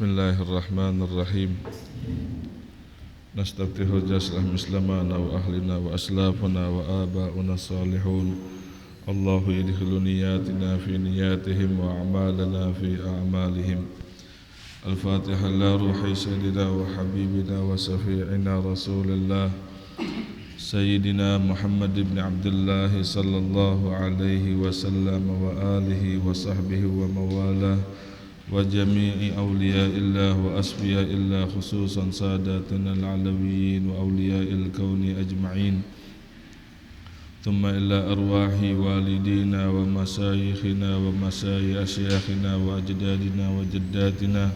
Bismillahirrahmanirrahim. Nastaghfiru jaslah muslimana wa ahlina wa aslafana wa aba'una salihun. Allahu yadkhulu niyatina fi niyatihim wa a'malana fi a'malihim. Al-Fatiha la ruhi sayyidina wa habibina wa safi'ina Rasulillah Sayyidina Muhammad ibn Abdullah sallallahu alaihi wasallam wa alihi wa sahbihi wa mawalah wa jami'i awliya'illah wa asfiya'illah khususan sadatana al-alawiyin wa awliya'il kawni ajma'in thumma ila arwahi walidina wa masayikhina wa masayi asyakhina wa ajdadina wa jaddatina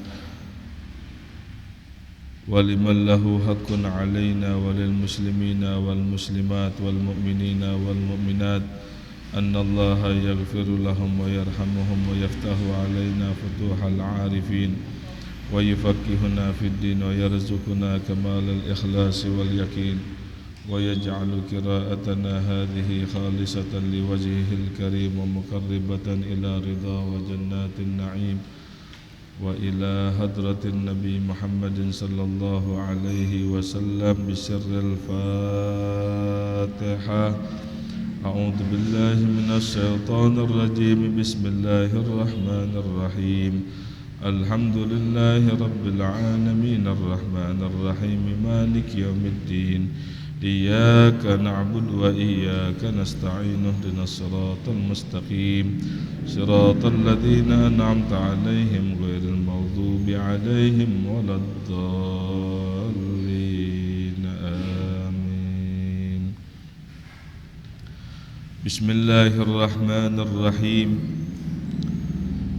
wa liman lahu haqqun alaina wa lil muslimina wal muslimat wal mu'minina wal mu'minat anna Allah yaghfiru lahum wa yarhamuhum wa yaftahu alaina futuhal arifin wa yufakkihuna fid din wa yarzuquna kamal al ikhlas wal yakin wa yaj'alu qira'atana hadhihi khalisatan liwajhihil karim wa muqarribatan ila ridha wa jannatin na'im wa ila hadratin nabi Muhammadin sallallahu alaihi wasallam bisirril Fatihah. أعوذ بالله من الشيطان الرجيم بسم الله الرحمن الرحيم الحمد لله رب العالمين الرحمن الرحيم مالك يوم الدين إياك نعبد وإياك نستعين اهدنا الصراط المستقيم صراط الذين أنعمت عليهم غير المغضوب عليهم ولا الضالين. Bismillahirrahmanirrahim.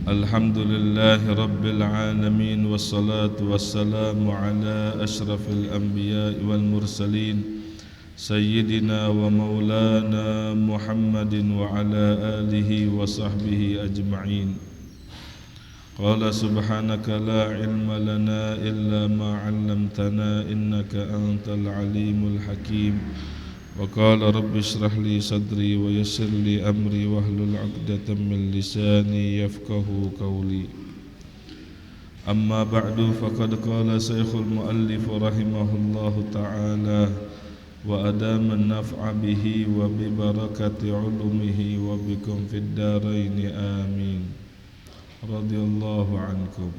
Alhamdulillahi rabbil alamin wassalatu wassalamu ala ashrafil anbiya'i wal mursalin sayyidina wa maulana Muhammadin wa ala alihi wa sahbihi ajma'in. Qala subhanaka la ilma lana illa ma 'allamtana innaka antal alimul hakim. Wa qala rabbi shrah li sadri wa yassir li amri wahlul 'uqdatam min lisani yafqahu qawli. Amma ba'du faqad qala syekhul muallif rahimahullahu ta'ala wa adama an-naf'a bihi wa bi barakati 'ulumihi wa bikum fid dharain amin. Radhiyallahu ankum.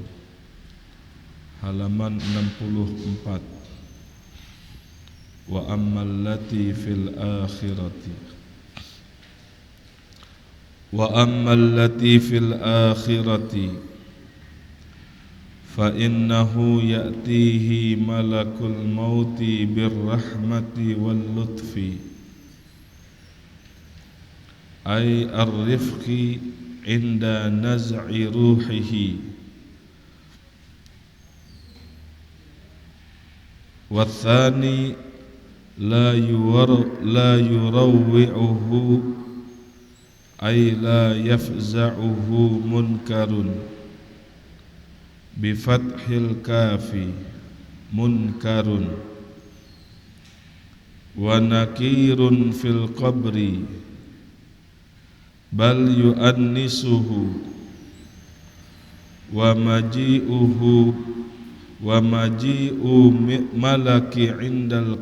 Halaman 64. Wa ammal lati fil akhirati fa innahu ya'tihi malakul mauti birrahmati wal lutfi ay ar-rifqi inda naz'i ruhihi wa thani la yurawwi'uhu ay la yafza'uhu munkarun bi fathil kafi munkarun wa nakirun fil qabri bal yu'annisuhu wa maji'u malaki indal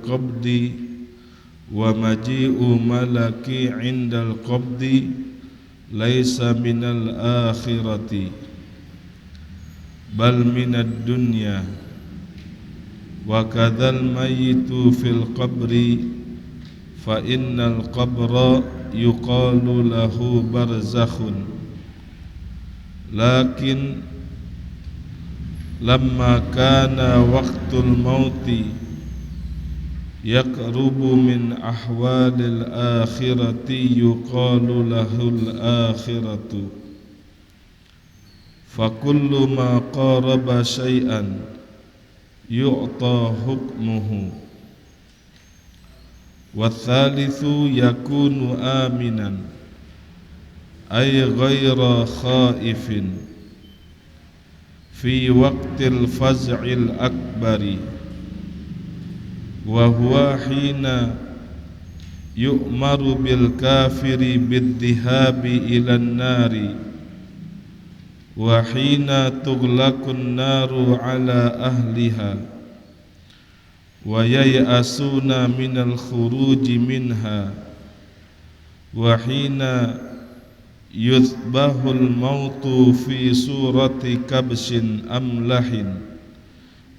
qabdi laisa minal akhirati bal minad dunya wa kadzal mayyitu fil qabri fa innal qabra yuqalu lahu barzakhun lakin lamma kana waqtul mauti yaqrubu min ahwalil akhirati yuqalu lahul akhiratu fa kullu ma qaraba syai'an yu'ta hukmuhu wa thalithu yakunu aminan ay ghaira khaifin fi waqtil faz'il akbari wa huwa hina yu'maru bil kafiri bid-dhihabi ilan nari wa hina tughlaqun naru ala ahliha wa yay'asuna minal khuruji minha wa hina yuthbahul mautu fi surati kabshin amlahin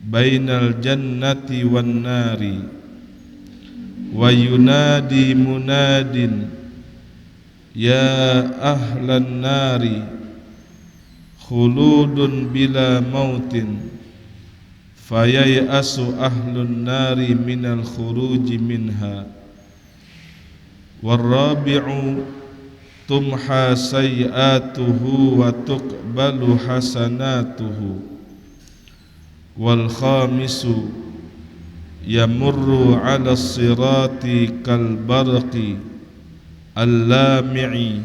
bainal jannati wan nari wa yunadi munadin ya ahlan nari khuludun bila mautin fayayasu ahlun nari minal khuruji minha warrabi'u tumha sayi'atuhu wa tuqbalu hasanatuhu wal khamisu yamurru ala sirati kal barqi al-lami'i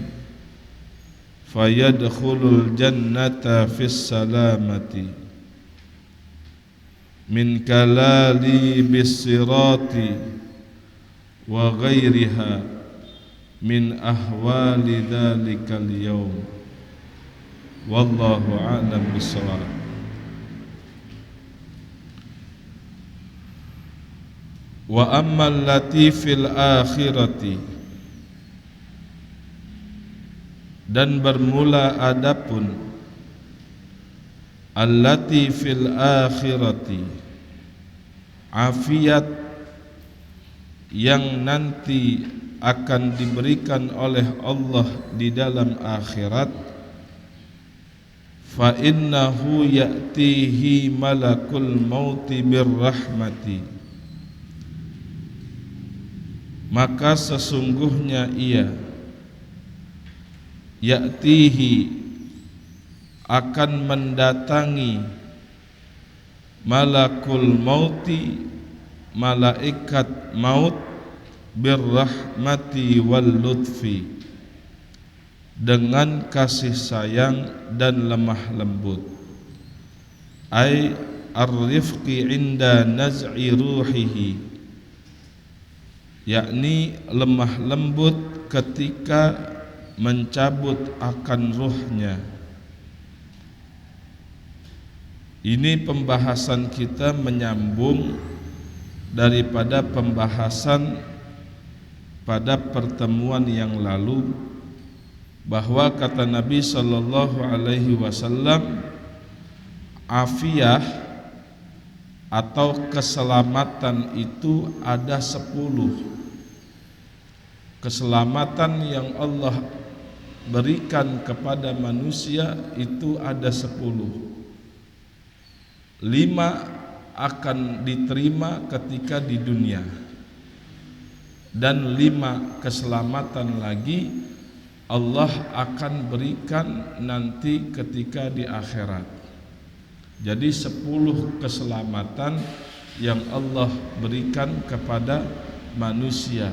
fayadkhulul jannata fis salamati min kalali bis sirati wa ghairiha min ahwali dhalikal yawm wallahu a'lam bissawab. Wa ammal lati fil akhirati, dan bermula adapun allati fil akhirati, afiat yang nanti akan diberikan oleh Allah di dalam akhirat, fa innahu ya'tihi malakul mauti birrahmati, maka sesungguhnya ia ya'tihi akan mendatangi malakul mauti, malaikat maut, birrahmati wal lutfi, dengan kasih sayang dan lemah lembut, ay ar-rifqi inda naz'i ruhihi, yakni lemah lembut ketika mencabut akan ruhnya. Ini pembahasan kita menyambung daripada pembahasan pada pertemuan yang lalu, bahwa kata Nabi sallallahu alaihi wasallam, afiyah atau keselamatan itu ada 10. Keselamatan yang Allah berikan kepada manusia itu ada 10. 5 akan diterima ketika di dunia, dan 5 keselamatan lagi Allah akan berikan nanti ketika di akhirat. Jadi 10 keselamatan yang Allah berikan kepada manusia.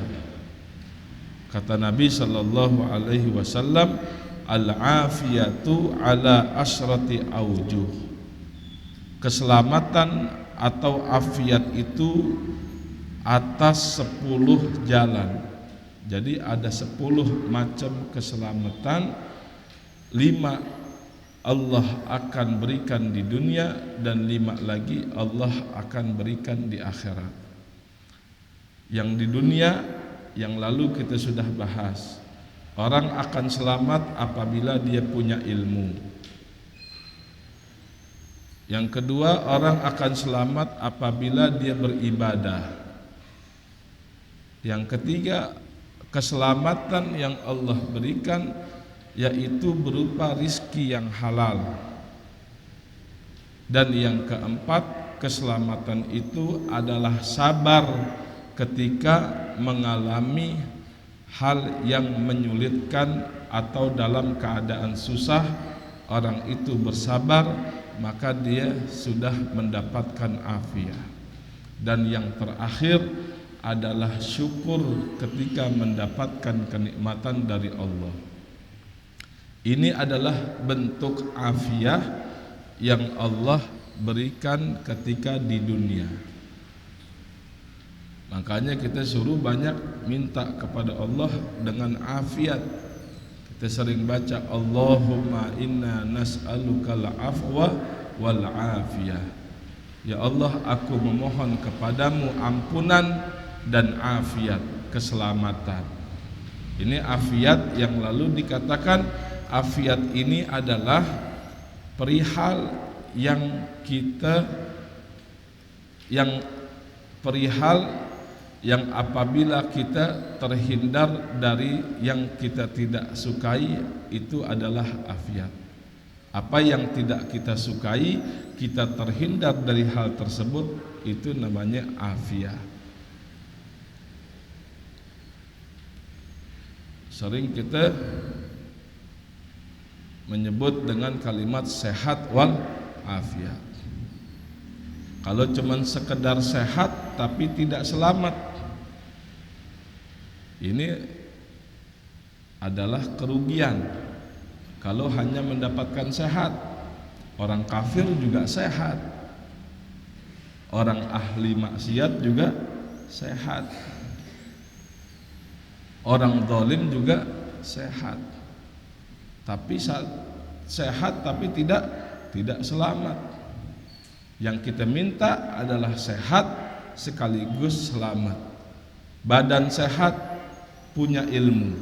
Kata Nabi sallallahu alaihi wasallam, al-afiyatu ala asyrati aujuh. Keselamatan atau afiat itu atas 10 jalan. Jadi ada 10 macam keselamatan. 5 Allah akan berikan di dunia, dan 5 lagi Allah akan berikan di akhirat. Yang di dunia yang lalu kita sudah bahas, orang akan selamat apabila dia punya ilmu. Yang kedua, orang akan selamat apabila dia beribadah. Yang ketiga, keselamatan yang Allah berikan yaitu berupa rizki yang halal. Dan yang keempat, keselamatan itu adalah sabar ketika mengalami hal yang menyulitkan atau dalam keadaan susah. Orang itu bersabar, maka dia sudah mendapatkan afiat. Dan yang terakhir adalah syukur ketika mendapatkan kenikmatan dari Allah. Ini adalah bentuk afiat yang Allah berikan ketika di dunia. Makanya kita suruh banyak minta kepada Allah dengan afiat Kita sering baca Allahumma inna nas'alukal afwa wal afiyah. Ya Allah, aku memohon kepadamu ampunan dan afiat, keselamatan. Ini afiat yang lalu dikatakan afiat ini adalah perihal yang apabila kita terhindar dari yang kita tidak sukai, itu adalah afiat. Apa yang tidak kita sukai, kita terhindar dari hal tersebut, itu namanya afiat. Sering kita menyebut dengan kalimat sehat wal afiat. Kalau cuman sekedar sehat tapi tidak selamat, ini adalah kerugian. Kalau hanya mendapatkan sehat, orang kafir juga sehat, orang ahli maksiat juga sehat, orang zalim juga sehat. Tapi sehat tapi tidak selamat. Yang kita minta adalah sehat sekaligus selamat. Badan sehat, punya ilmu,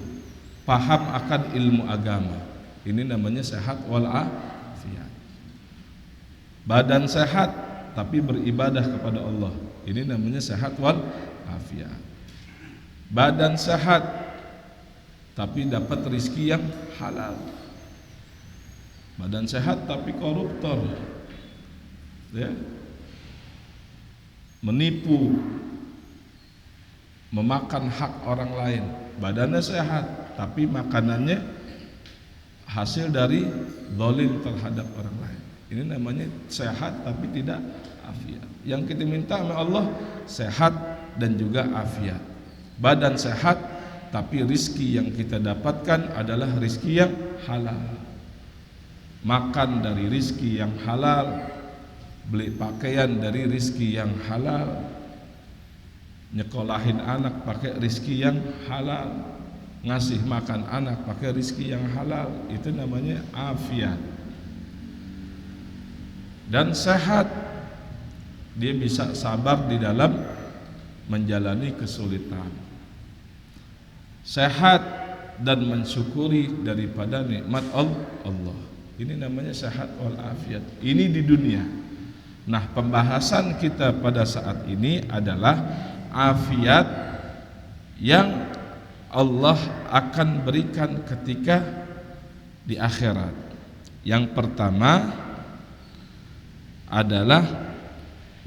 paham akan ilmu agama. Ini namanya sehat wal afiat. Badan sehat tapi beribadah kepada Allah. Ini namanya sehat wal afiat. Badan sehat tapi dapat rizki yang halal. Badan sehat tapi koruptor, ya, menipu, memakan hak orang lain. Badannya sehat tapi makanannya hasil dari zalim terhadap orang lain. Ini namanya sehat tapi tidak afiat. Yang kita minta sama Allah sehat dan juga afiat. Badan sehat tapi rizki yang kita dapatkan adalah rizki yang halal. Makan dari rizki yang halal, beli pakaian dari rizki yang halal, nyekolahin anak pakai rizki yang halal, ngasih makan anak pakai rizki yang halal, itu namanya afiat. Dan sehat, dia bisa sabar di dalam menjalani kesulitan, sehat dan mensyukuri daripada nikmat Allah. Ini namanya sehat wal afiat. Ini di dunia. Nah, pembahasan kita pada saat ini adalah afiat yang Allah akan berikan ketika di akhirat. Yang pertama adalah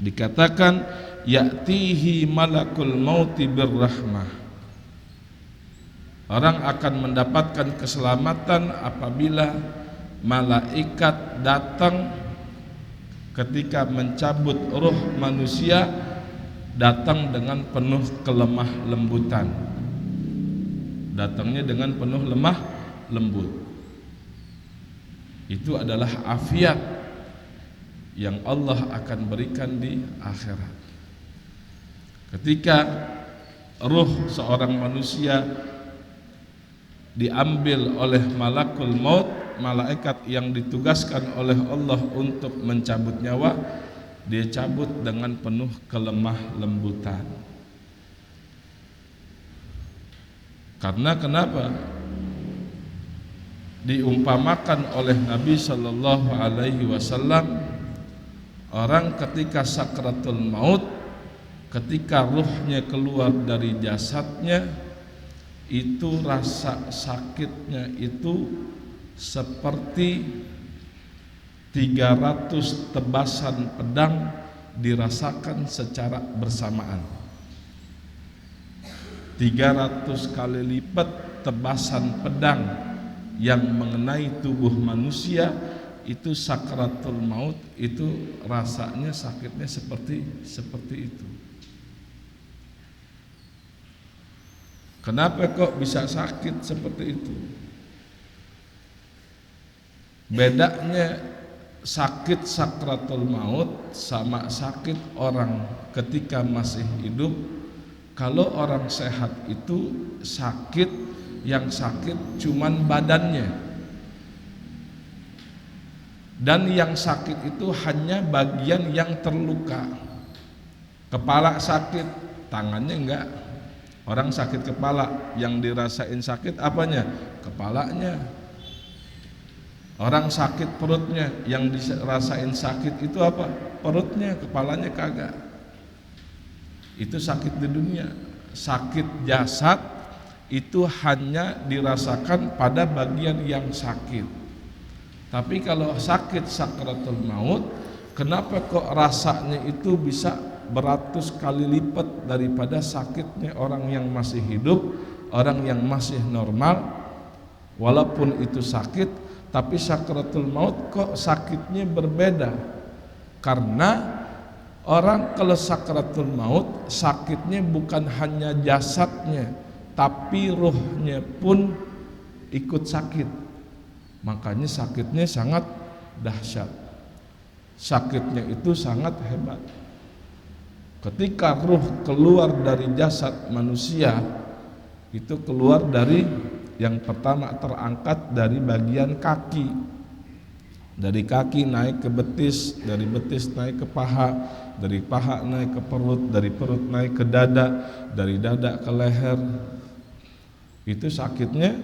dikatakan ya'tihi malakul mauti birrahmah. Orang akan mendapatkan keselamatan apabila malaikat datang ketika mencabut ruh manusia, datang dengan penuh kelemah lembutan. Datangnya dengan penuh lemah lembut. Itu adalah afiat yang Allah akan berikan di akhirat. Ketika ruh seorang manusia diambil oleh malakul maut, malaikat yang ditugaskan oleh Allah untuk mencabut nyawa, dia cabut dengan penuh kelemah lembutan. Karena kenapa? Diumpamakan oleh Nabi Shallallahu Alaihi Wasallam, orang ketika sakratul maut, ketika ruhnya keluar dari jasadnya, itu rasa sakitnya itu seperti 300 tebasan pedang dirasakan secara bersamaan. 300 kali lipat tebasan pedang yang mengenai tubuh manusia, itu sakratul maut, itu rasanya sakitnya seperti itu. Kenapa kok bisa sakit seperti itu? Bedanya sakit sakratul maut sama sakit orang ketika masih hidup. Kalau orang sehat itu sakit yang sakit cuman badannya, dan yang sakit itu hanya bagian yang terluka. Kepala sakit, tangannya enggak. Orang sakit kepala, yang dirasain sakit apanya? Kepalanya. Orang sakit perutnya, yang dirasain sakit itu apa? Perutnya, kepalanya kagak. Itu sakit di dunia. Sakit jasad itu hanya dirasakan pada bagian yang sakit. Tapi kalau sakit sakratul maut, kenapa kok rasanya itu bisa beratus kali lipat daripada sakitnya orang yang masih hidup, orang yang masih normal? Walaupun itu sakit, tapi sakratul maut kok sakitnya berbeda. Karena orang kalau sakratul maut sakitnya bukan hanya jasadnya, tapi ruhnya pun ikut sakit. Makanya sakitnya sangat dahsyat. Sakitnya itu sangat hebat. Ketika ruh keluar dari jasad manusia, itu keluar dari yang pertama terangkat dari bagian kaki. Dari kaki naik ke betis, dari betis naik ke paha, dari paha naik ke perut, dari perut naik ke dada, dari dada ke leher. Itu sakitnya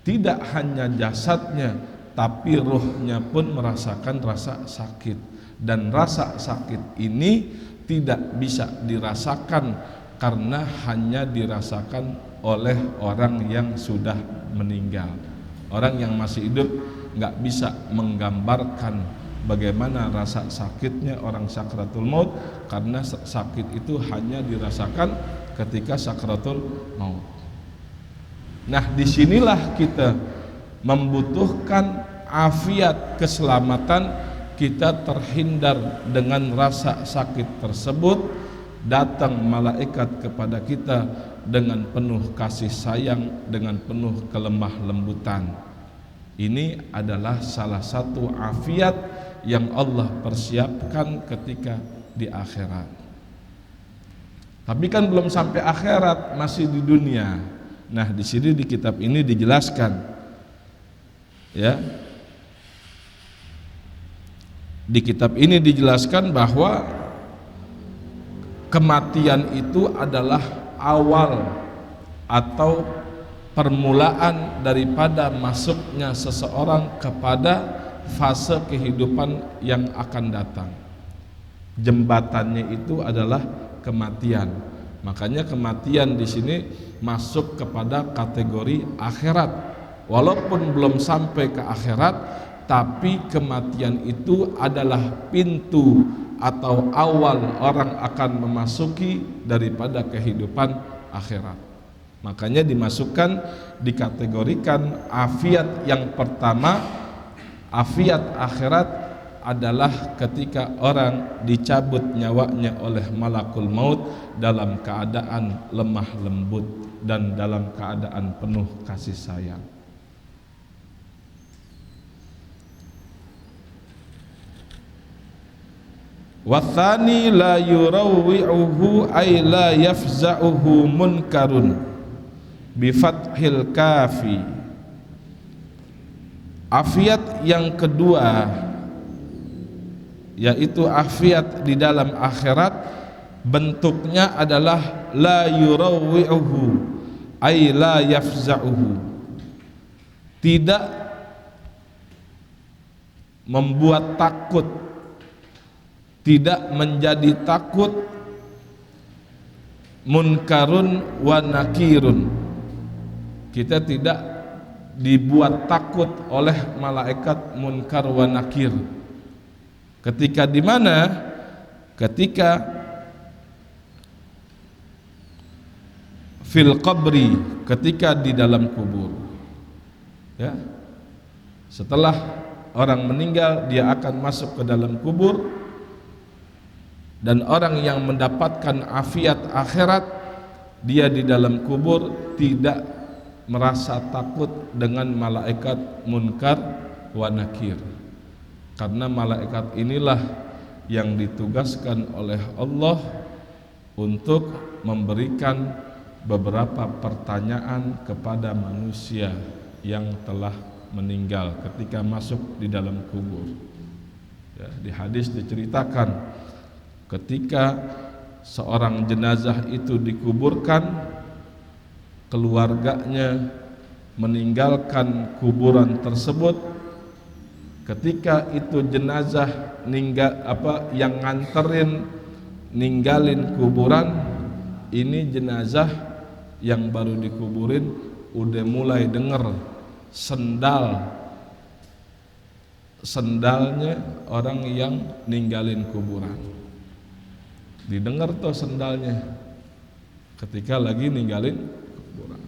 tidak hanya jasadnya, tapi ruhnya pun merasakan rasa sakit. Dan rasa sakit ini tidak bisa dirasakan karena hanya dirasakan oleh orang yang sudah meninggal. Orang yang masih hidup nggak bisa menggambarkan bagaimana rasa sakitnya orang sakratul maut, karena sakit itu hanya dirasakan ketika sakratul maut. Nah, disinilah kita membutuhkan afiat, keselamatan, kita terhindar dengan rasa sakit tersebut. Datang malaikat kepada kita dengan penuh kasih sayang, dengan penuh kelemah lembutan. Ini adalah salah satu afiat yang Allah persiapkan ketika di akhirat. Tapi kan belum sampai akhirat, masih di dunia. Nah, di sini di kitab ini dijelaskan, ya. Di kitab ini dijelaskan bahwa kematian itu adalah awal atau permulaan daripada masuknya seseorang kepada fase kehidupan yang akan datang. Jembatannya itu adalah kematian. Makanya kematian di sini masuk kepada kategori akhirat. Walaupun belum sampai ke akhirat, tapi kematian itu adalah pintu atau awal orang akan memasuki daripada kehidupan akhirat. Makanya dimasukkan, dikategorikan afiat yang pertama. Afiat akhirat adalah ketika orang dicabut nyawanya oleh malakul maut dalam keadaan lemah lembut dan dalam keadaan penuh kasih sayang. Wathani la yurawwi'uhu ay la yafza'uhu munkarun bi fathil kafi. Afiat yang kedua, yaitu afiat di dalam akhirat, bentuknya adalah la yurawwi'uhu ay la yafza'uhu, tidak membuat takut, tidak menjadi takut, munkarun wa nakirun, kita tidak dibuat takut oleh malaikat munkar wa nakir. Ketika di mana? Ketika fil qabri, ketika di dalam kubur. Ya. Setelah orang meninggal, dia akan masuk ke dalam kubur, dan orang yang mendapatkan afiat akhirat, dia di dalam kubur tidak merasa takut dengan malaikat munkar wa nakir. Karena malaikat inilah yang ditugaskan oleh Allah untuk memberikan beberapa pertanyaan kepada manusia yang telah meninggal ketika masuk di dalam kubur. Ya, di hadis diceritakan ketika seorang jenazah itu dikuburkan, keluarganya meninggalkan kuburan tersebut. Ketika itu jenazah yang nganterin ninggalin kuburan, ini jenazah yang baru dikuburin udah mulai denger sendalnya orang yang ninggalin kuburan. Didengar tuh sendalnya ketika lagi ninggalin kuburan.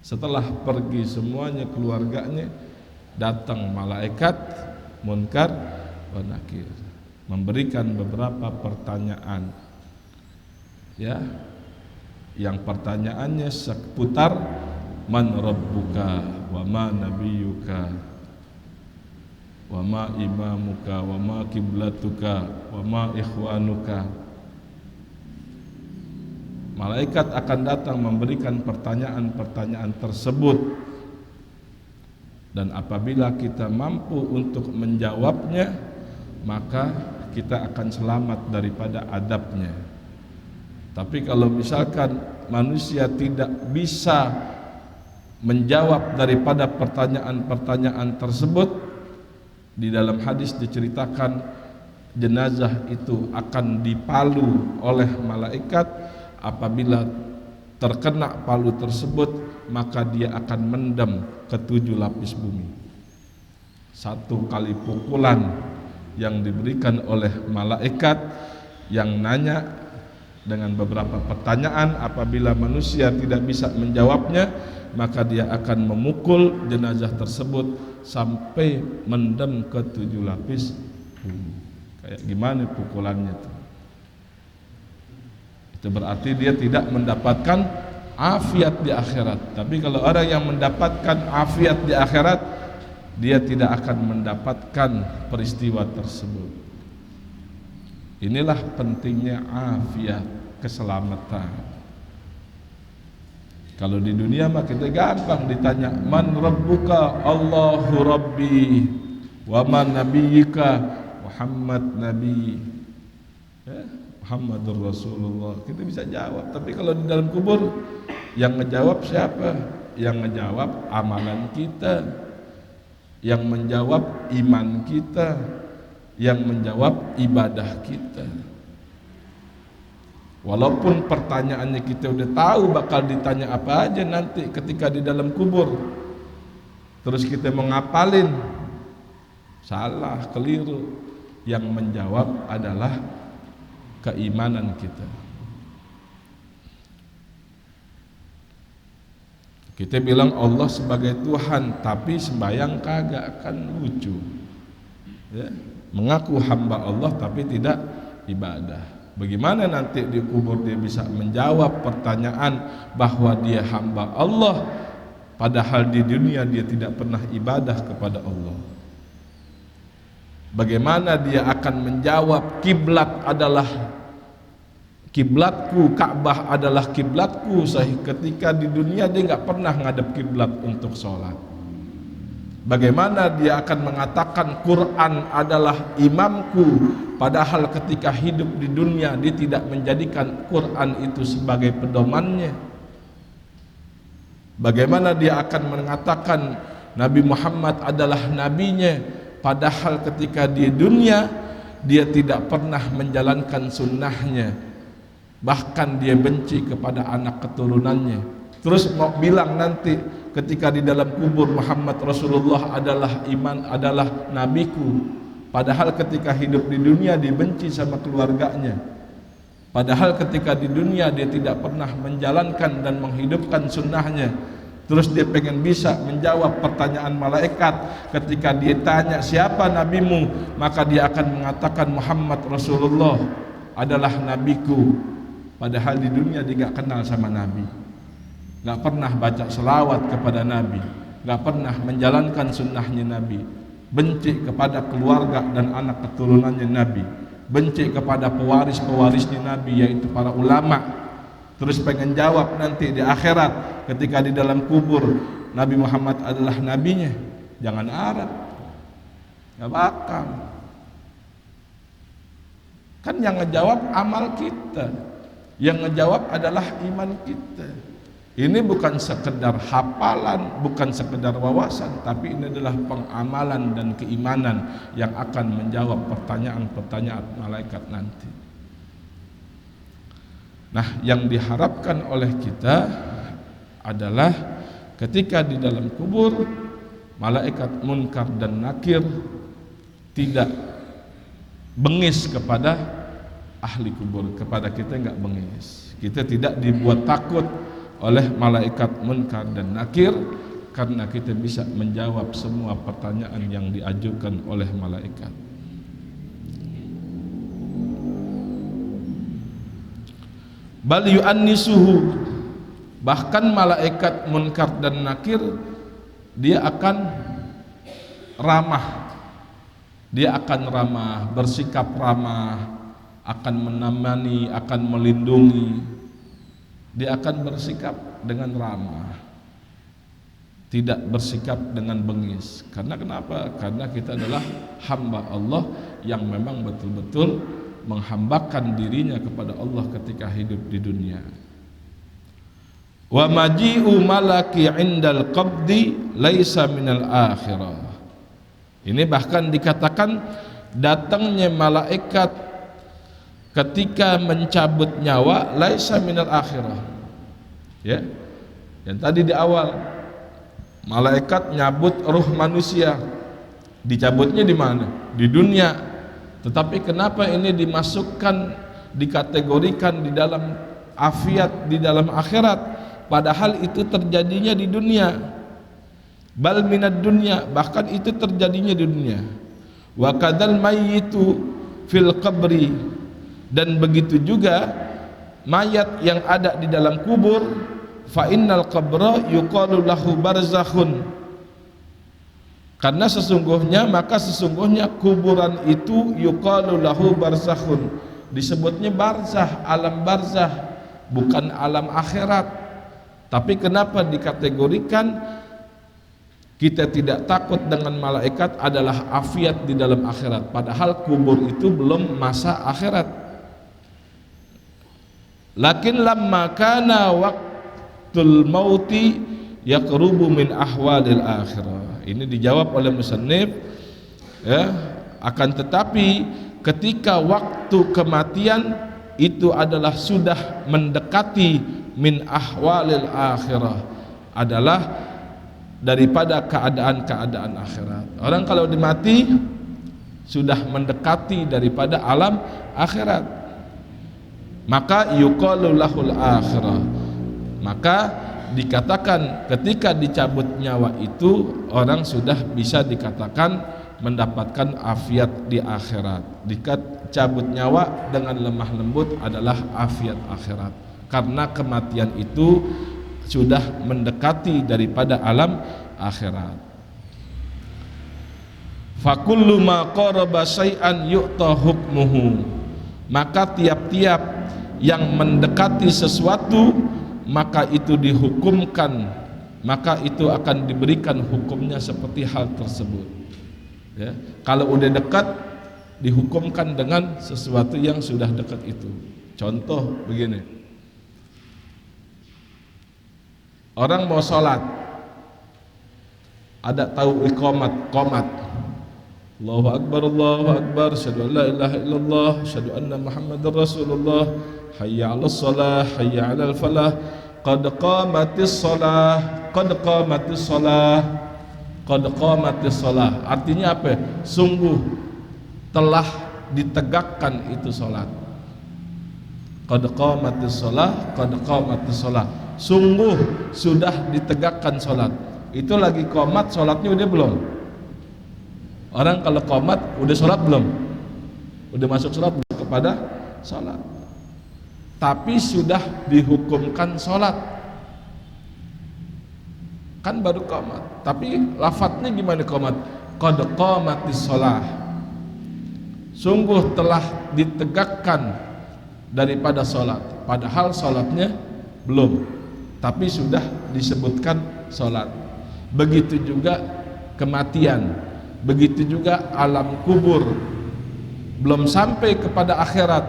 Setelah pergi semuanya keluarganya, datang malaikat Munkar wa Nakir memberikan beberapa pertanyaan. Ya, yang pertanyaannya seputar man rabbuka wa ma nabiyuka wa ma imamuka wa ma kiblatuka wa ma ikhwanuka. Malaikat akan datang memberikan pertanyaan-pertanyaan tersebut, dan apabila kita mampu untuk menjawabnya, maka kita akan selamat daripada adabnya. Tapi kalau misalkan manusia tidak bisa menjawab daripada pertanyaan-pertanyaan tersebut, di dalam hadis diceritakan jenazah itu akan dipalu oleh malaikat. Apabila terkena palu tersebut, maka dia akan mendem ke 7 lapis bumi. 1 kali pukulan yang diberikan oleh malaikat yang nanya dengan beberapa pertanyaan, apabila manusia tidak bisa menjawabnya, maka dia akan memukul jenazah tersebut sampai mendem ke 7 lapis bumi. Kayak gimana pukulannya tuh? Itu berarti dia tidak mendapatkan afiat di akhirat. Tapi kalau orang yang mendapatkan afiat di akhirat, dia tidak akan mendapatkan peristiwa tersebut. Inilah pentingnya afiat, keselamatan. Kalau di dunia mah kita gampang ditanya, man rabbuka, Allahu rabbi, wa man nabiyyuka, Muhammad nabi, ya, Muhammadur Rasulullah, kita bisa jawab. Tapi kalau di dalam kubur, yang ngejawab siapa? Yang ngejawab amalan kita, yang menjawab iman kita, yang menjawab ibadah kita. Walaupun pertanyaannya kita udah tahu bakal ditanya apa aja nanti ketika di dalam kubur, terus kita mau ngapalin, salah, keliru. Yang menjawab adalah keimanan kita. Kita bilang Allah sebagai Tuhan, tapi sembahyang kagak, kan lucu ya. Mengaku hamba Allah tapi tidak ibadah. Bagaimana nanti di kubur dia bisa menjawab pertanyaan bahwa dia hamba Allah, padahal di dunia dia tidak pernah ibadah kepada Allah? Bagaimana dia akan menjawab kiblat adalah kiblatku, Ka'bah adalah kiblatku, sehingga ketika di dunia dia nggak pernah ngadep kiblat untuk sholat? Bagaimana dia akan mengatakan Quran adalah imamku, padahal ketika hidup di dunia dia tidak menjadikan Quran itu sebagai pedomannya? Bagaimana dia akan mengatakan Nabi Muhammad adalah nabinya, padahal ketika di dunia dia tidak pernah menjalankan sunnahnya, bahkan dia benci kepada anak keturunannya? Terus mau bilang nanti ketika di dalam kubur Muhammad Rasulullah adalah iman, adalah nabiku, padahal ketika hidup di dunia dia benci sama keluarganya, padahal ketika di dunia dia tidak pernah menjalankan dan menghidupkan sunnahnya. Terus dia pengen bisa menjawab pertanyaan malaikat ketika dia tanya siapa nabimu, maka dia akan mengatakan Muhammad Rasulullah adalah nabiku, padahal di dunia dia gak kenal sama nabi, gak pernah baca selawat kepada nabi, gak pernah menjalankan sunnahnya nabi, benci kepada keluarga dan anak keturunannya nabi, benci kepada pewaris-pewarisnya nabi, yaitu para ulama. terus pengen jawab nanti di akhirat ketika di dalam kubur Nabi Muhammad adalah nabinya, jangan harap, nggak bakal. Kan yang ngejawab amal kita, yang ngejawab adalah iman kita. Ini bukan sekedar hafalan, bukan sekedar wawasan, tapi ini adalah pengamalan dan keimanan yang akan menjawab pertanyaan-pertanyaan malaikat nanti. Nah, yang diharapkan oleh kita adalah ketika di dalam kubur, malaikat munkar dan nakir tidak bengis kepada ahli kubur, kepada kita enggak bengis. Kita tidak dibuat takut oleh malaikat munkar dan nakir karena kita bisa menjawab semua pertanyaan yang diajukan oleh malaikat. Bal yu'annisuhu, bahkan malaikat munkar dan nakir dia akan ramah, bersikap ramah, akan menemani, akan melindungi. Dia akan bersikap dengan ramah, tidak bersikap dengan bengis. Karena kenapa? Karena kita adalah hamba Allah yang memang betul-betul menghambakan dirinya kepada Allah ketika hidup di dunia. Wa maji'u malaki 'indal qabdi laisa minal akhirah. Ini bahkan dikatakan datangnya malaikat ketika mencabut nyawa laisa minal akhirah. Ya. Yang tadi di awal malaikat nyabut ruh manusia. Dicabutnya di mana? Di dunia. Tetapi kenapa ini dimasukkan, dikategorikan di dalam afiat di dalam akhirat, padahal itu terjadinya di dunia. Bal minad dunya, bahkan itu terjadinya di dunia. Wa kadzal mayyitu fil qabri, dan begitu juga mayat yang ada di dalam kubur, fa innal qabra yuqalu lahu barzakhun, karena sesungguhnya kuburan itu yuqalu lahu barzakhun, disebutnya barzah, alam barzah, bukan alam akhirat. Tapi kenapa dikategorikan kita tidak takut dengan malaikat adalah afiat di dalam akhirat, padahal kubur itu belum masa akhirat. Lakin lamma kana waqtul mauti yaqrubu min ahwalil akhirah. Ini dijawab oleh musannif, ya, akan tetapi ketika waktu kematian itu adalah sudah mendekati min ahwalil akhirah, adalah daripada keadaan-keadaan akhirat. Orang kalau dimati sudah mendekati daripada alam akhirat, maka yuqalu lahul akhirah, maka dikatakan ketika dicabut nyawa itu orang sudah bisa dikatakan mendapatkan afiat di akhirat. Dicabut nyawa dengan lemah lembut adalah afiat akhirat, karena kematian itu sudah mendekati daripada alam akhirat. Fakullu ma qaraba syai'an yu'ta hukmuhu, maka tiap-tiap yang mendekati sesuatu maka itu dihukumkan, maka itu akan diberikan hukumnya seperti hal tersebut, ya. Kalau udah dekat dihukumkan dengan sesuatu yang sudah dekat itu. Contoh begini, orang mau sholat, ada tahu qomat, Allahu Akbar, asyhadu an la ilaha illallah, asyhadu anna Muhammadar Rasulullah, hayya 'alas shalah, hayya 'alal falah, qad qamatis shalah, qad qamatis shalah, qad qamatis shalah. Artinya apa? Sungguh telah ditegakkan itu salat. Qad qamatis shalah, qad qamatis shalah. Sungguh sudah ditegakkan salat. Itu lagi qomat, salatnya udah belum? Orang kalau qomat udah salat belum? Udah masuk salat kepada salat. Tapi sudah dihukumkan salat, kan baru qomat. Tapi lafadznya gimana qomat? Qad qamatis shalah, sungguh telah ditegakkan daripada salat, padahal salatnya belum, tapi sudah disebutkan sholat. Begitu juga kematian, begitu juga alam kubur, belum sampai kepada akhirat,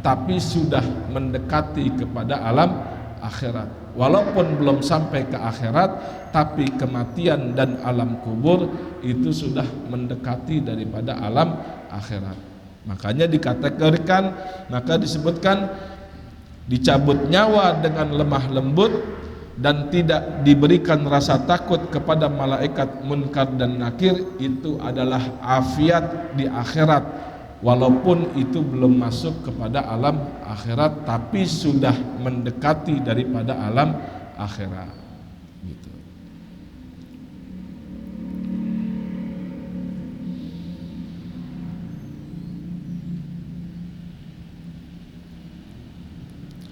tapi sudah mendekati kepada alam akhirat. Walaupun belum sampai ke akhirat, tapi kematian dan alam kubur itu sudah mendekati daripada alam akhirat. Makanya dikategorikan, maka disebutkan dicabut nyawa dengan lemah lembut dan tidak diberikan rasa takut kepada malaikat munkar dan nakir, itu adalah afiat di akhirat, walaupun itu belum masuk kepada alam akhirat, tapi sudah mendekati daripada alam akhirat gitu.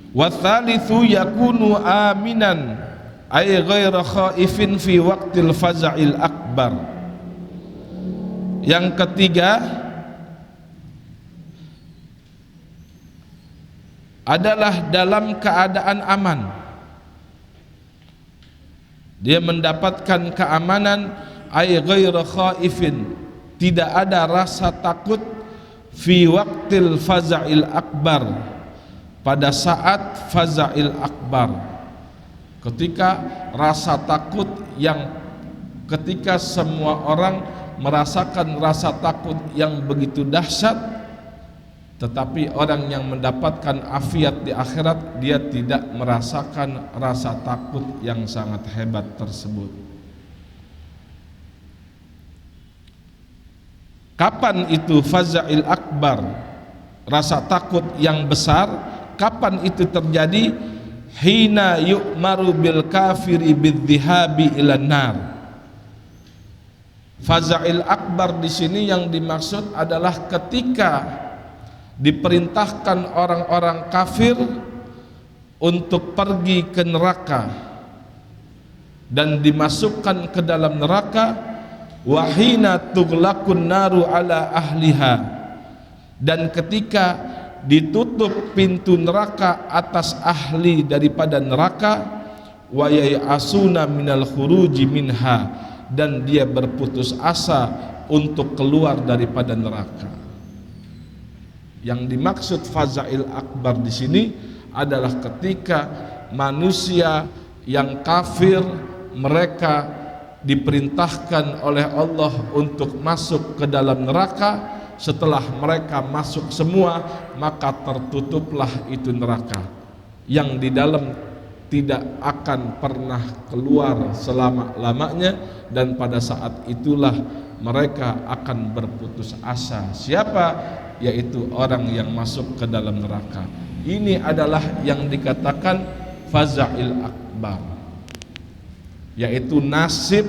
Watsalitsu yakunu aminan ay ghaira khaifin fi waqtil faza'il akbar. Yang ketiga adalah dalam keadaan aman. Dia mendapatkan keamanan ay ghaira khaifin, tidak ada rasa takut fi waqtil faza'il akbar, pada saat faza'il akbar, ketika rasa takut yang ketika semua orang merasakan rasa takut yang begitu dahsyat, tetapi orang yang mendapatkan afiat di akhirat dia tidak merasakan rasa takut yang sangat hebat tersebut. Kapan itu faza'il akbar, rasa takut yang besar? Kapan itu terjadi? Hina yu'maru bil kafiri bidhihabi ilan nar. Faza'il akbar di sini yang dimaksud adalah ketika diperintahkan orang-orang kafir untuk pergi ke neraka dan dimasukkan ke dalam neraka, wahina tughlaqun naru ala ahliha, dan ketika ditutup pintu neraka atas ahli daripada neraka, wa ya'asuna minal khuruji minha, dan dia berputus asa untuk keluar daripada neraka. Yang dimaksud faza'il akbar di sini adalah ketika manusia yang kafir mereka diperintahkan oleh Allah untuk masuk ke dalam neraka. Setelah mereka masuk semua, maka tertutuplah itu neraka yang di dalam tidak akan pernah keluar selama-lamanya, dan pada saat itulah mereka akan berputus asa. Siapa? Yaitu orang yang masuk ke dalam neraka. Ini adalah yang dikatakan faza'il akbar, yaitu nasib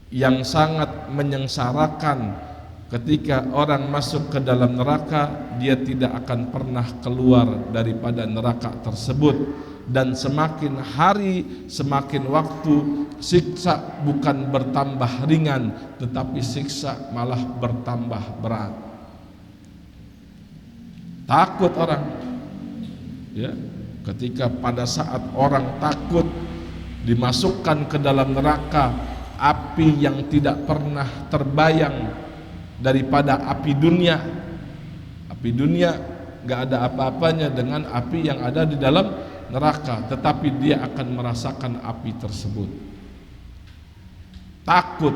yang sangat menyengsarakan. Ketika orang masuk ke dalam neraka, dia tidak akan pernah keluar daripada neraka tersebut, dan semakin hari semakin waktu siksa bukan bertambah ringan, tetapi siksa malah bertambah berat. Takut orang, ya, ketika pada saat orang takut dimasukkan ke dalam neraka, api yang tidak pernah terbayang daripada api dunia. Api dunia gak ada apa-apanya dengan api yang ada di dalam neraka, tetapi dia akan merasakan api tersebut. Takut.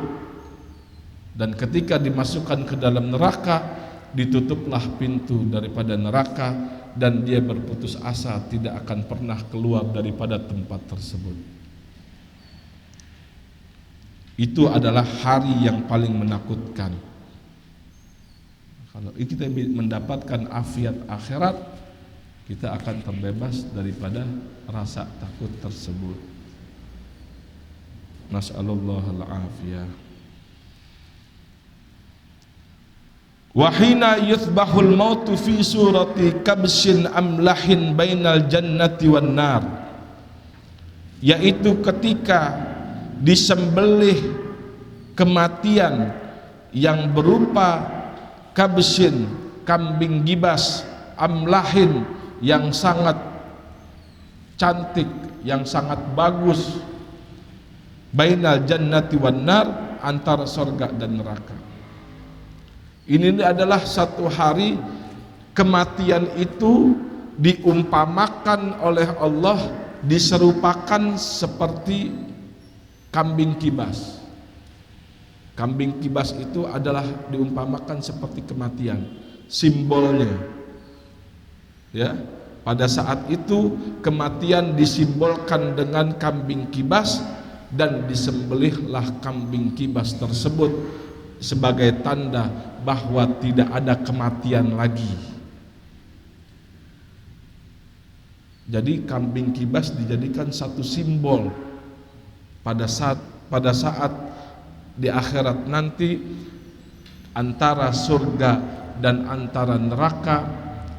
Dan ketika dimasukkan ke dalam neraka, ditutuplah pintu daripada neraka, dan dia berputus asa tidak akan pernah keluar daripada tempat tersebut. Itu adalah hari yang paling menakutkan. Kalau kita mendapatkan afiat akhirat, kita akan terbebas daripada rasa takut tersebut. Nas'alullahal afiyah. Wa hina yuthbahul mautu fi surati kabshin amlahin bainal jannati wan nar, yaitu ketika disembelih kematian yang berupa kabshin, kambing gibas, amlahin, yang sangat cantik, yang sangat bagus, bainal jannati wan nar, antara surga dan neraka. Ini adalah satu hari kematian itu diumpamakan oleh Allah, diserupakan seperti kambing kibas. Kambing kibas itu adalah diumpamakan seperti kematian, simbolnya. Ya, pada saat itu kematian disimbolkan dengan kambing kibas, dan disembelihlah kambing kibas tersebut sebagai tanda bahwa tidak ada kematian lagi. Jadi kambing kibas dijadikan satu simbol pada saat di akhirat nanti, antara surga dan antara neraka,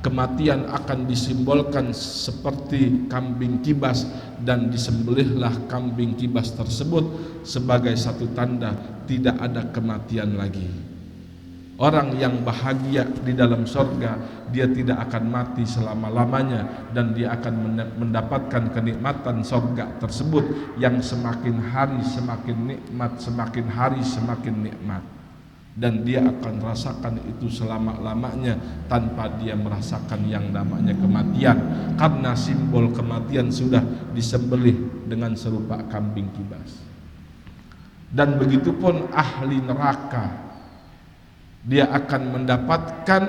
kematian akan disimbolkan seperti kambing kibas, dan disembelihlah kambing kibas tersebut sebagai satu tanda tidak ada kematian lagi. Orang yang bahagia di dalam surga, dia tidak akan mati selama-lamanya, dan dia akan mendapatkan kenikmatan surga tersebut yang semakin hari semakin nikmat, semakin hari semakin nikmat, dan dia akan rasakan itu selama-lamanya tanpa dia merasakan yang namanya kematian, karena simbol kematian sudah disembelih dengan serupa kambing kibas. Dan begitupun ahli neraka, dia akan mendapatkan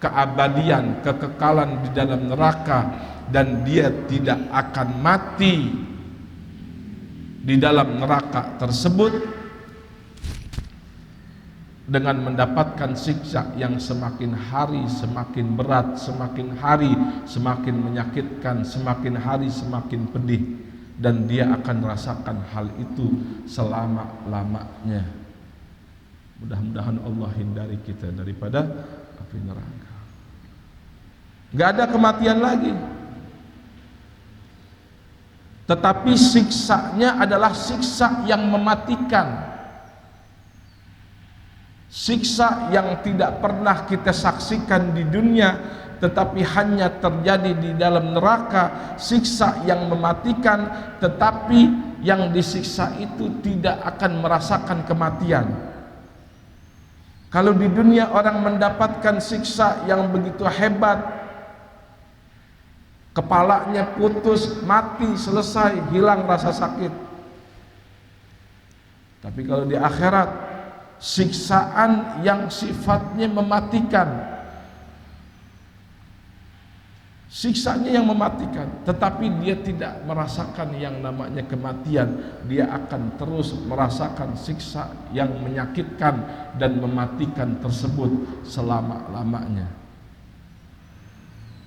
keabadian, kekekalan di dalam neraka, dan dia tidak akan mati di dalam neraka tersebut dengan mendapatkan siksa yang semakin hari semakin berat, semakin hari semakin menyakitkan, semakin hari semakin pedih, dan dia akan merasakan hal itu selama-lamanya. Mudah-mudahan Allah hindari kita daripada api neraka. Gak ada kematian lagi, tetapi siksanya adalah siksa yang mematikan, siksa yang tidak pernah kita saksikan di dunia, tetapi hanya terjadi di dalam neraka. Siksa yang mematikan, tetapi yang disiksa itu tidak akan merasakan kematian. Kalau di dunia orang mendapatkan siksa yang begitu hebat, kepalanya putus, mati, selesai, hilang rasa sakit. Tapi kalau di akhirat, siksaan yang sifatnya mematikan, siksanya yang mematikan, tetapi dia tidak merasakan yang namanya kematian. Dia akan terus merasakan siksa yang menyakitkan dan mematikan tersebut selama-lamanya.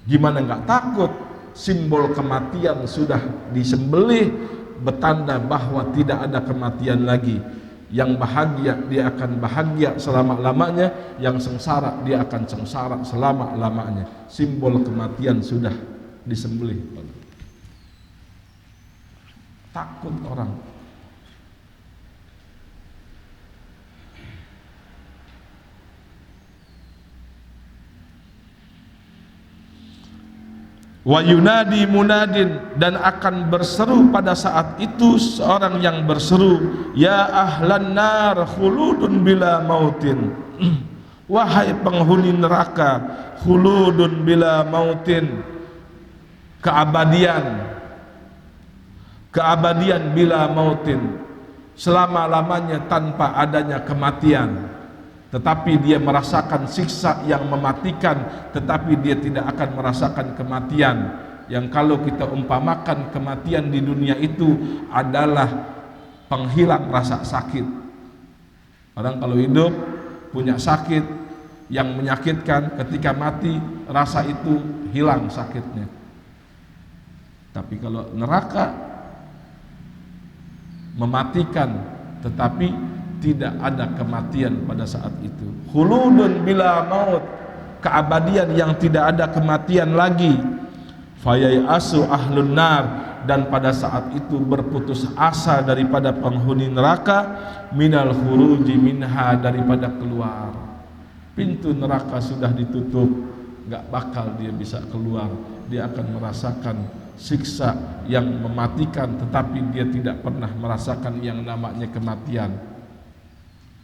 Gimana nggak takut? Simbol kematian sudah disembelih, bertanda bahwa tidak ada kematian lagi. Yang bahagia dia akan bahagia selama-lamanya, yang sengsara dia akan sengsara selama-lamanya. Simbol kematian sudah disembelih. Takut orang. Wa yunadi munadin, dan akan berseru pada saat itu seorang yang berseru, ya ahlan nar khuludun bila mautin. Wahai penghuni neraka, khuludun bila mautin, keabadian bila mautin, selama-lamanya tanpa adanya kematian. Tetapi dia merasakan siksa yang mematikan, tetapi dia tidak akan merasakan kematian. Yang kalau kita umpamakan kematian di dunia itu adalah penghilang rasa sakit. Orang kalau hidup punya sakit yang menyakitkan, ketika mati rasa itu hilang sakitnya. Tapi kalau neraka mematikan, tetapi tidak ada kematian pada saat itu. Khuludun bila maut, keabadian yang tidak ada kematian lagi. Fayayasu ahlun nar, dan pada saat itu berputus asa daripada penghuni neraka, minal khuruji minha, daripada keluar. Pintu neraka sudah ditutup, gak bakal dia bisa keluar. Dia akan merasakan siksa yang mematikan, tetapi dia tidak pernah merasakan yang namanya kematian,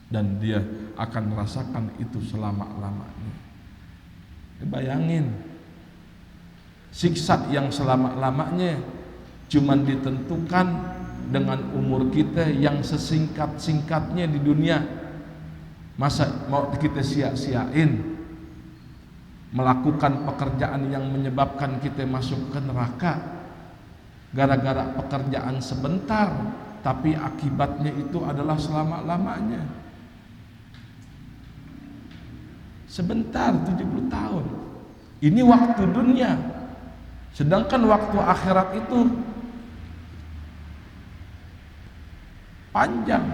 dan dia akan merasakan itu selama-lamanya. Bayangin, siksa yang selama-lamanya cuman ditentukan dengan umur kita yang sesingkat-singkatnya di dunia. Masa mau kita sia-siain melakukan pekerjaan yang menyebabkan kita masuk ke neraka gara-gara pekerjaan sebentar, tapi akibatnya itu adalah selama-lamanya. Sebentar, 70 tahun. Ini waktu dunia. Sedangkan waktu akhirat itu panjang.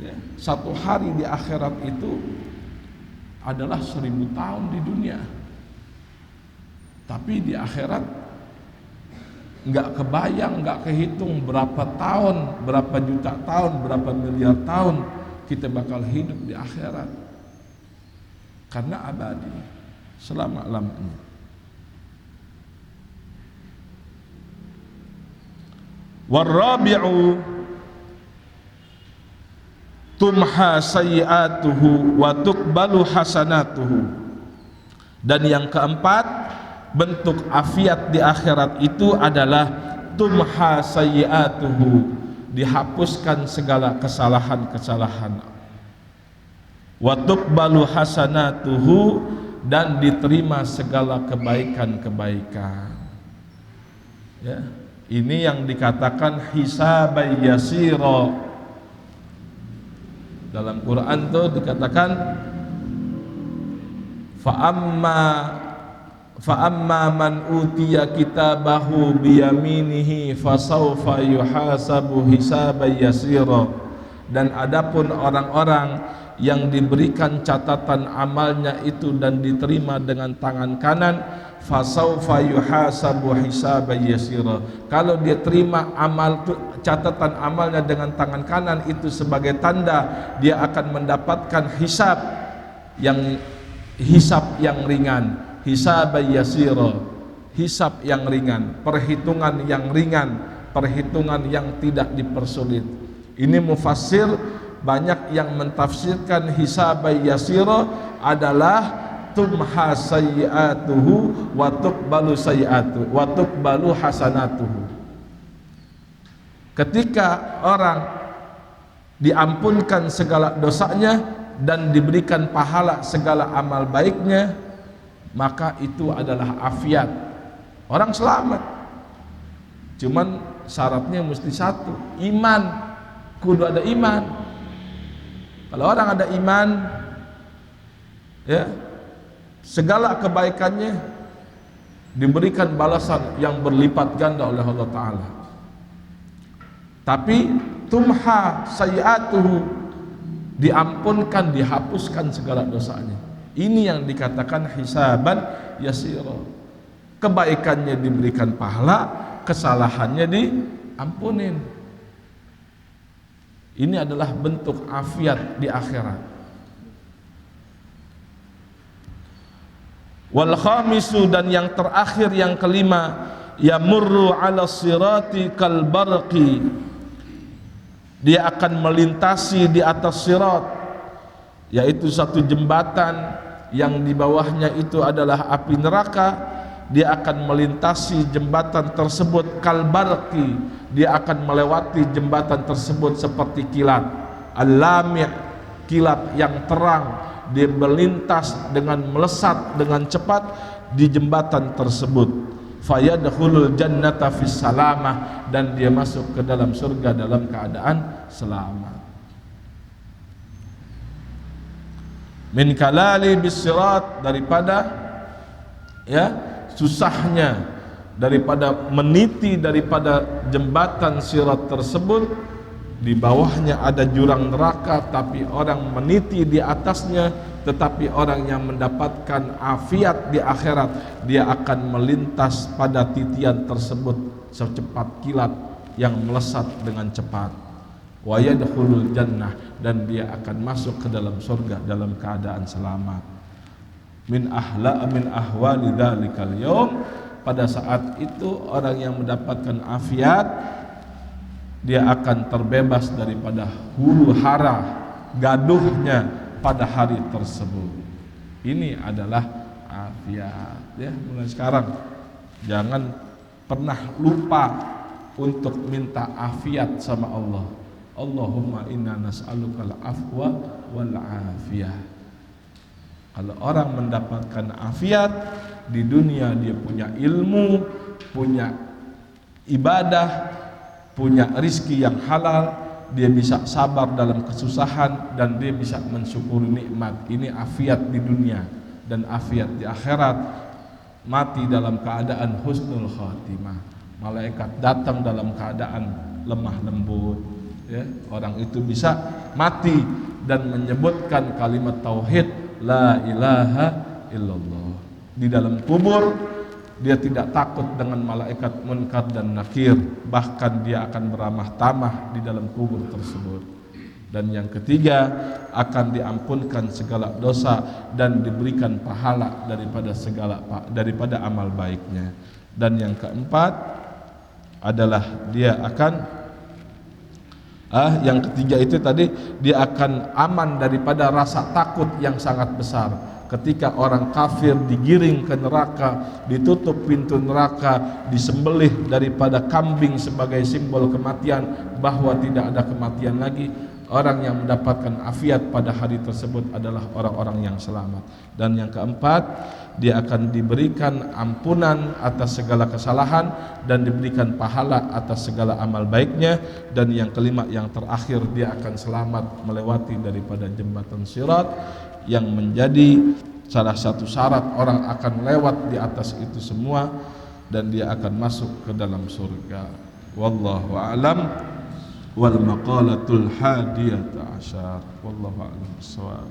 Ya, satu hari di akhirat itu adalah 1000 tahun di dunia. Tapi di akhirat nggak kebayang, nggak kehitung berapa tahun, berapa juta tahun, berapa miliar tahun kita bakal hidup di akhirat. Karena abadi, selama-lamanya. Warabi'u tumha sayyi'atuhu wa tuqbalu hasanatuhu. Dan yang keempat, bentuk afiat di akhirat itu adalah tumha sayyi'atuhu, dihapuskan segala kesalahan-kesalahan. Wa tuqbalu hasanatuhu, dan diterima segala kebaikan-kebaikan. Ya, ini yang dikatakan hisaban yasira. Dalam Quran tuh dikatakan fa amma man utiya kitabahu biyaminihi fasawfa yuhasabu hisaban yasira. Dan adapun orang-orang yang diberikan catatan amalnya itu dan diterima dengan tangan kanan, fasawfa yuhasabu hisaban yasira. Kalau dia terima catatan amalnya dengan tangan kanan itu sebagai tanda dia akan mendapatkan hisab yang ringan, hisaban yasira, hisab yang ringan, perhitungan yang ringan, perhitungan yang tidak dipersulit. Ini mufassir banyak yang mentafsirkan hisaban yasira adalah tumha sayyi'atuhu wa tuqbalu sayyi'atuhu wa tuqbalu hasanatuhu. Ketika orang diampunkan segala dosanya dan diberikan pahala segala amal baiknya, maka itu adalah afiat. Orang selamat. Cuman syaratnya mesti satu, iman. Kudu ada iman. Kalau orang ada iman, ya, segala kebaikannya diberikan balasan yang berlipat ganda oleh Allah Ta'ala. Tapi tumha sayyi'atuhu, diampunkan, dihapuskan segala dosanya. Ini yang dikatakan hisaban yasira. Kebaikannya diberikan pahala, kesalahannya diampunin. Ini adalah bentuk afiat di akhirat. Wal khamisu, dan yang terakhir, yang kelima, yamurru ala sirati kal barqi, dia akan melintasi di atas sirat, yaitu satu jembatan yang di bawahnya itu adalah api neraka. Dia akan melintasi jembatan tersebut kal barqi, dia akan melewati jembatan tersebut seperti kilat, al-lami', kilat yang terang. Dia melintas dengan melesat dengan cepat di jembatan tersebut. Fayadkhulul jannata fis salamah, dan dia masuk ke dalam surga dalam keadaan selamat. Min kalali bisirat, daripada susahnya, daripada meniti daripada jembatan sirat tersebut. Di bawahnya ada jurang neraka, tapi orang meniti di atasnya. Tetapi orang yang mendapatkan afiat di akhirat, dia akan melintas pada titian tersebut secepat kilat yang melesat dengan cepat. Wa yadkhulul jannah, dan dia akan masuk ke dalam surga dalam keadaan selamat. Min ahwali dzalikal yaum, pada saat itu orang yang mendapatkan afiat, dia akan terbebas daripada huru hara gaduhnya pada hari tersebut. Ini adalah afiat ya. Mulai sekarang jangan pernah lupa untuk minta afiat sama Allah. Allahumma inna nas'alukal afwa wal afiyah. Kalau orang mendapatkan afiat di dunia, dia punya ilmu, punya ibadah, punya rizki yang halal, dia bisa sabar dalam kesusahan, dan dia bisa mensyukuri nikmat. Ini afiat di dunia. Dan afiat di akhirat, mati dalam keadaan husnul khatimah, malaikat datang dalam keadaan lemah lembut ya. Orang itu bisa mati dan menyebutkan kalimat tauhid la ilaha illallah. Di dalam kubur dia tidak takut dengan malaikat munkar dan nakir, bahkan dia akan beramah tamah di dalam kubur tersebut. Dan yang ketiga, akan diampunkan segala dosa dan diberikan pahala daripada amal baiknya. Dan yang keempat adalah dia akan yang ketiga itu tadi, dia akan aman daripada rasa takut yang sangat besar. Ketika orang kafir digiring ke neraka, ditutup pintu neraka, disembelih daripada kambing sebagai simbol kematian, bahwa tidak ada kematian lagi, orang yang mendapatkan afiat pada hari tersebut adalah orang-orang yang selamat. Dan yang keempat, dia akan diberikan ampunan atas segala kesalahan dan diberikan pahala atas segala amal baiknya. Dan yang kelima, yang terakhir, dia akan selamat melewati daripada jembatan Sirat, yang menjadi salah satu syarat orang akan lewat di atas itu semua, dan dia akan masuk ke dalam surga. Wallahu a'lam. Wal maqalatul hadiyata asyar. Wallahu a'lam bissawab.